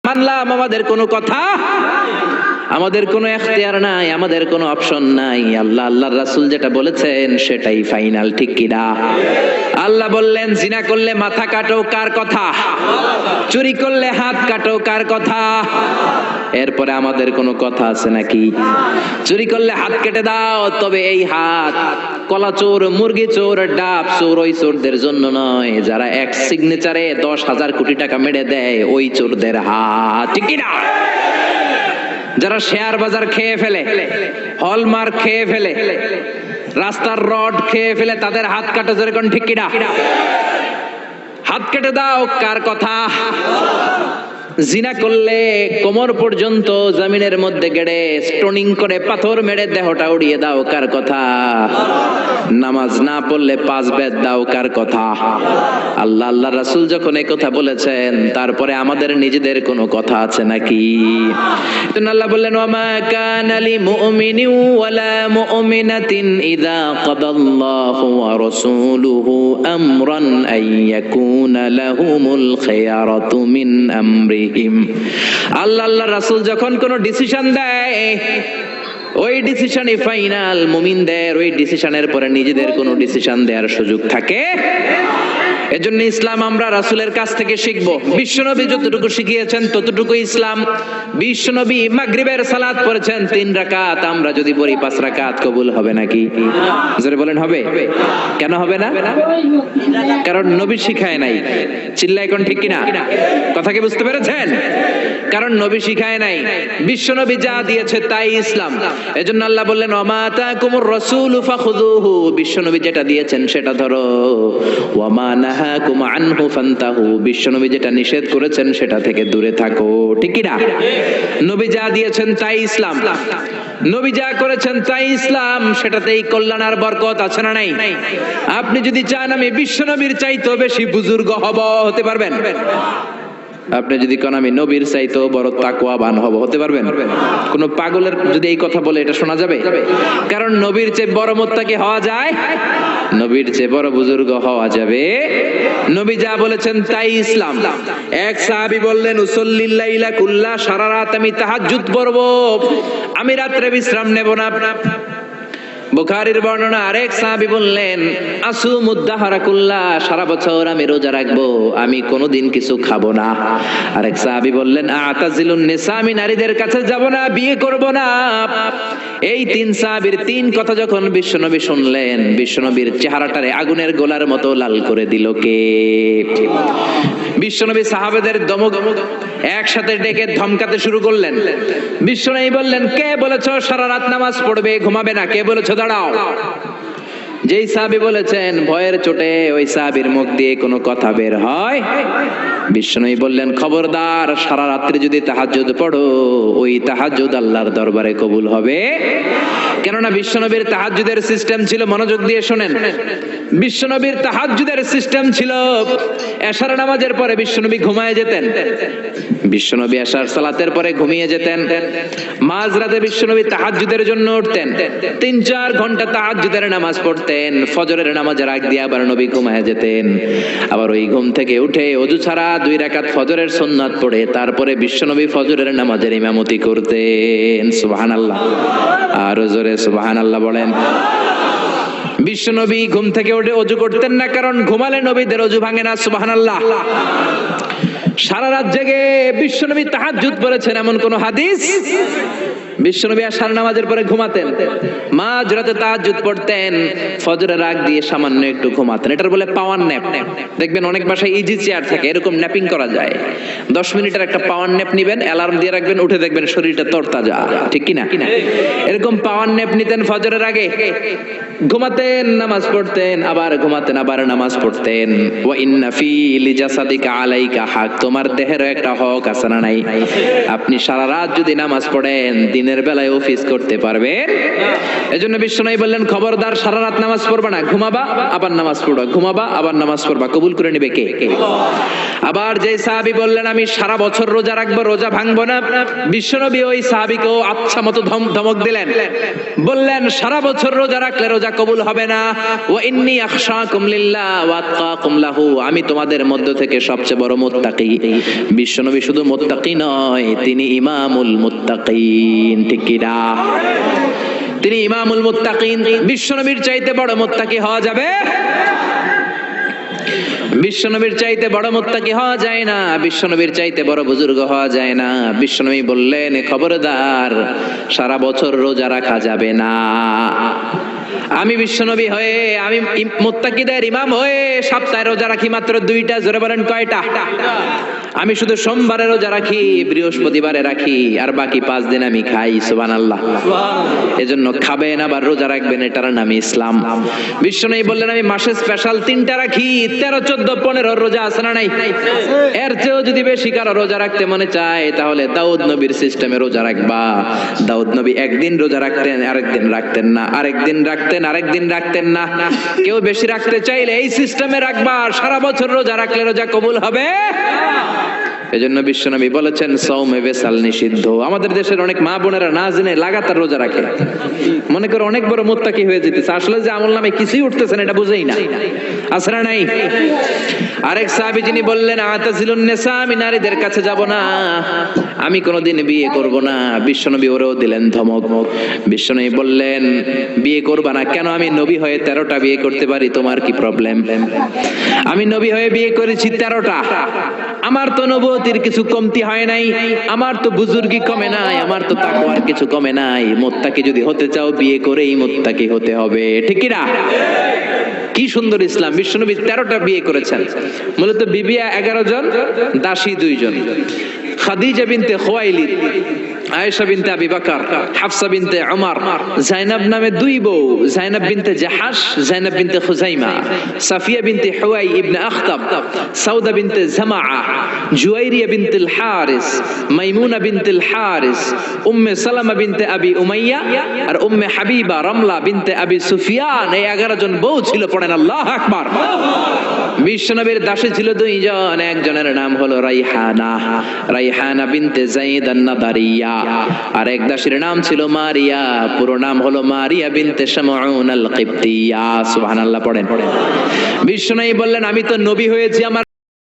মানলাম, আমাদের কোনো কথা, আমাদের কোনো এখতিয়ার নাই, আমাদের কোনো অপশন নাই। আল্লাহ আল্লাহর রাসূল যেটা বলেছেন সেটাই ফাইনাল, ঠিক কিনা? আল্লাহ বললেন জিনা করলে মাথা কাটো, কার কথা? চুরি করলে হাত কাটো, কার কথা? এরপরে আমাদের কোনো কথা আছে নাকি? চুরি করলে হাত কেটে দাও, তবে এই হাত কলা চোর, মুরগি চোর, ডাব চোর ওই চোরদের জন্য নয়, যারা এক সিগনেচারে 10,000 কোটি টাকা মেরে দেয় ওই চোরদের হাত, ঠিক কিনা? যারা শেয়ার বাজার খেয়ে ফেলে, হলমার্ক খেয়ে ফেলে, রাস্তার রড খেয়ে ফেলে, তাদের হাত কাটা, যেরকম ঠিক কিনা? হাত কেটে দাও, কার কথা? জিনা করলে কোমর পর্যন্ত জমিনের মধ্যে গেড়ে স্টোনিং করে পাথর মেরে দেহটা উড়িয়ে দাও, কার কথা? নামাজ না পড়লে 5 বেদ দাও, কার কথা? আল্লাহ আল্লাহ রাসূল যখন এই কথা বলেছেন, তারপরে আমাদের নিজেদের কোনো কথা আছে নাকি? আল্লাহ বললেন ওয়ামা কানা লিমুমিনিন ওয়ালা মুমিনাতিন ইযা কাদাল্লাহু ওয়া রাসূলুহু আমরান আইয়াকুনা লাহুমুল খিয়ারাতু মিন আমরিহিম। আল্লাহ আল্লাহ রাসূল যখন কোনো ডিসিশন দেয়, ওই ডিসিশনই ফাইনাল। মুমিনদের ওই ডিসিশনের পরে নিজেদের কোনো ডিসিশন দেওয়ার সুযোগ থাকে? এজন্য ইসলাম আমরা রাসূলের কাছ থেকে শিখব। বিশ্বনবী যতটুকু শিখিয়েছেন ততটুকু ইসলাম। বিশ্বনবী মাগরিবের সালাত পড়েছেন 3 রাকাত, আমরা যদি পড়ি 5 রাকাত, কবুল হবে নাকি? জোরে বলেন হবে? কেন হবে না? কারণ নবী শিখায় নাই। চিল্লায় কোন ঠিক কিনা? কথা কি বুঝতে পেরেছেন? কারণ নবী শিখায় নাই, বিশ্বনবী যা দিয়েছে তাই ইসলাম। এজন্য আল্লাহ বললেন ওয়ামা আতাকুমুর রাসূলু ফাখুযুহু, বিশ্বনবী যেটা দিয়েছেন সেটা ধরো। ওয়ামা নাহাকুম আনহু ফান্তাহু, বিশ্বনবী যেটা নিষেধ করেছেন সেটা থেকে দূরে থাকো, ঠিক কি না? নবী যা দিয়েছেন তাই ইসলাম, নবী যা করেছেন তাই ইসলাম, সেটাতেই কল্যাণ আর বরকত আছে না নাই? আপনি যদি চান আমি বিশ্বনবীর চাইতেও বেশি বুজুর্গ হব, হতে পারবেন? আপনি যদি কোন আমি নবীর চাইতেও বড় তাকওয়াবান হব, হতে পারবেন? কোন পাগলের যদি এই কথা বলে এটা শোনা যাবে? কারণ নবীর চেয়ে বড় মুত্তাকি হওয়া যায়, নবীর চেয়ে বড় বুজুর্গ হওয়া যাবে। নবী যা বলেছেন তাই ইসলাম। এক সাহাবী বললেন উসাল্লিল লাইলা কুল্লা, সারা রাত আমি তাহাজ্জুদ পড়ব, আমি রাতে বিশ্রাম নেব না। বুখারীর বর্ণনা। আরেক সাহাবী বললেন আসুমুদ দাহরা কুল্লা, সারা বছর আমি রোজা রাখবো, আমি কোনোদিন কিছু খাবো না। আরেক সাহাবী বললেন আতাজিলুন নিসা, আমি নারীদের কাছে যাব না, বিয়ে করব না। এই 3 সাহাবীর 3 কথা যখন বিশ্বনবী শুনলেন, বিশ্বনবীর চেহারাটারে আগুনের গোলার মতো লাল করে দিল কে? বিশ্বনবী সাহাবেদের দমক একসাথে ডেকে ধমকাতে শুরু করলেন। বিশ্বনবী বললেন কে বলেছো সারা রাত নামাজ পড়বে, ঘুমাবে না? কে বলেছো দাঁড়াও? যেই সাহাবী বলেছেন, ভয়ের চোটে ওই সাহাবীর মুখ দিয়ে কোনো কথা বের হয়। বিশ্বনবী বললেন খবরদার, সারা রাত্রি যদি তাহাজ্জুদ পড়ো, ওই তাহাজ্জুদ আল্লাহর দরবারে কবুল হবে। কেননা বিশ্বনবীর তাহাজ্জুদের সিস্টেম ছিল, মনোযোগ দিয়ে শুনেন, বিশ্বনবীর তাহাজ্জুদের সিস্টেম ছিল এশার নামাজের পরে বিশ্বনবী ঘুমায় যেতেন। বিশ্বনবী এশার সালাতের পরে ঘুমিয়ে যেতেন। মাঝরাতে বিশ্বনবী তাহাজ্জুদের জন্য উঠতেন, 3-4 ঘন্টা তাহাজ্জুদের নামাজ পড়তেন। ফজরের নামাজের আগ দিয়ে আবার নবী ঘুমায় যেতেন। আবার ওই ঘুম থেকে উঠে ওযু ছাড়া 2 রাকাত ফজরের সুন্নাত পড়ে তারপরে বিশ্বনবী ফজরের নামাজের ইমামতি করতেন। সুবহানাল্লাহ, আর জোরে সুবহানাল্লাহ বলেন। বিশ্বনবী ঘুম থেকে উঠে ওযু করতেন না, কারণ ঘুমালে নবীদের ওযু ভাঙে না। সুবহানাল্লাহ। সারা রাত জেগে বিশ্বনবী তাহাজ্জুদ পড়েছেন এমন কোন হাদিস? বিশ্বনবী আশার নামাজের পরে ঘুমাতেন, মাঝরাতে তাহাজ্জুদ পড়তেন, ফজরের আগ দিয়ে সামান্য একটু ঘুমাতেন। এটার বলে পাওয়ার ন্যাপ। দেখবেন অনেক বাসায় ইজি চেয়ার থাকে, এরকম ন্যাপিং করা যায়। 10 মিনিটের একটা পাওয়ার ন্যাপ নিবেন, অ্যালার্ম দিয়ে রাখবেন, উঠে দেখবেন শরীরটা তরতাজা, ঠিক কি না? এরকম পাওয়ার ন্যাপ নিতেন ফজরের আগে, ঘুমাতেন, নামাজ পড়তেন, আবার ঘুমাতেন, আবার নামাজ পড়তেন। ওয়া ইন্না ফি লিজাসাদিকা আলাইকা হক, তোমার দেহের একটা হক আছে না নাই? আপনি সারা রাত যদি নামাজ পড়েন, দিনের দিনের বেলায় অফিস করতে পারবে। এজন্য বিশ্বনবী বললেন, খবরদার সারা রাত নামাজ পড়বা না, ঘুমাবা আবার নামাজ পড়বা, ঘুমাবা আবার নামাজ পড়বা, কবুল করে নেবে কে? আবার যে সাহাবী বললেন আমি সারা বছর রোজা রাখবো, রোজা ভাঙবো না, বিশ্বনবী ওই সাহাবীকেও আচ্ছা মতো ধমক দিলেন, বললেন সারা বছর রোজা রাখলে রোজা কবুল হবে না। ওয়া ইন্নী আখশাকুম লিল্লাহ ওয়া আতকাকুম লাহু, আমি তোমাদের মধ্য থেকে সবচেয়ে বড় মুত্তাকি। বিশ্বনবী শুধু মুত্তাকি নয়, তিনি ইমামুল মুত্তাকিন। ঠিক কি না? তিনি ইমামুল মুত্তাকিন। বিশ্বনবীর চাইতে বড় মুত্তাকি হওয়া যাবে? বিশ্বনবীর চাইতে বড় মুত্তাকি হওয়া যায় না, বিশ্বনবীর চাইতে বড় বুজুর্গ হওয়া যায় না। বিশ্বনবী বললেন, খবরদার সারা বছর রোজা রাখা যাবে না। আমি বিশ্বনবী হয়ে, আমি মুত্তাকিদের ইমাম হয়ে সপ্তাহে রোজা রাখি মাত্র 2টা। জোরে বলেন কয়টা? আমি শুধু সোমবারে রোজা রাখি, বৃহস্পতিবারে রাখি, আর বাকি 5 দিন আমি খাই। সুবহানাল্লাহ। এজন্য খাবেন আবার রোজা রাখবেন, এটার নাম ইসলাম। বিশ্বনবী বললেন, আমি মাসে স্পেশাল 3টা রাখি, 13, 14, 15 রোজা আছে না নাই? এর চেয়েও যদি বেশি কারো রোজা রাখতে মনে চায়, তাহলে দাউদ নবীর সিস্টেমে রোজা রাখবা। দাউদ নবী একদিন রোজা রাখতেন, আরেকদিন রাখতেন না, আরেকদিন রাখতেন, আরেকদিন রাখতেন না। কেউ বেশি রাখতে চাইলে এই সিস্টেমে রাখবা, সারা বছর রোজা রাখলে রোজা কবুল হবে। এজন্য বিশ্বনবী বলেছেন, সওমে বেসাল নিষিদ্ধ। আমাদের দেশের অনেক মা বোনেরা না জেনে লাগাতার রোজা রাখে, মনে করে অনেক বড় মুত্তাকি হয়ে যেতেছে, আসলে যে আমল নামে কিছুই উঠতেছে না এটা বুঝেই না। আসরা নাই। আরেক সাহাবী যিনি বললেন, আতাজিলুন নিসা, আমি নারীদের কাছে যাব না, আমি কোনোদিন বিয়ে করব না। বিশ্বনবী ওরেও দিলেন ধমক। বিশ্বনবী বললেন, বিয়ে করবা না কেন? আমি নবী হয়ে 13টা বিয়ে করতে পারি, তোমার কি প্রবলেম? আমি নবী হয়ে বিয়ে করেছি 13টা, আমার তো নবুয়তির কিছু কমতি হয় নাই, আমার তো বুজুর্গি কমে নাই, আমার তো তাকওয়ার কিছু কমে নাই। মুত্তাকি যদি হতে চাও বিয়ে করেই মুত্তাকি হতে হবে। ঠিক কি না? কি সুন্দর ইসলাম! বিশ্বনবী 13টা বিয়ে করেছেন। মূলত বিবি 11 জন, দাসী 2 জন। খাদিজা বিনতে খুয়াইলিদ, আয়েশা বিনতে আবি বকর, হাফসা বিনতে উমর, জাইনাব নামে 2 বউ, জাইনাব বিনতে জাহাশ, জাইনাব বিনতে খুজাইমা, সাফিয়া বিনতে হুয়াই ইবনে আখতাব, সাউদা বিনতে জামাআ, জুয়াইরিয়া বিনতুল হারিস, মাইমুনা বিনতুল হারিস, উম্মে সালামা বিনতে আবি উমাইয়া, আর উম্মে হাবিবা রামলা বিনতে আবি সুফিয়ান। এই 11 জন বউ ছিল। পড়েন আল্লাহু আকবার। বিশ্বনবীর দাসী ছিল 2 জন, একজনের নাম হলো রাইহানা, রাইহানা বিনতে যায়েদ আন-নাদারিয়া, আর এক দাসীর নাম ছিল মারিয়া, পুরো নাম হলো মারিয়া বিনতে শামউন আল-কিবতিয়া। সুবহানাল্লাহ পড়েন। বিশ্বনবী বললেন, আমি তো নবী হয়েছি, আমার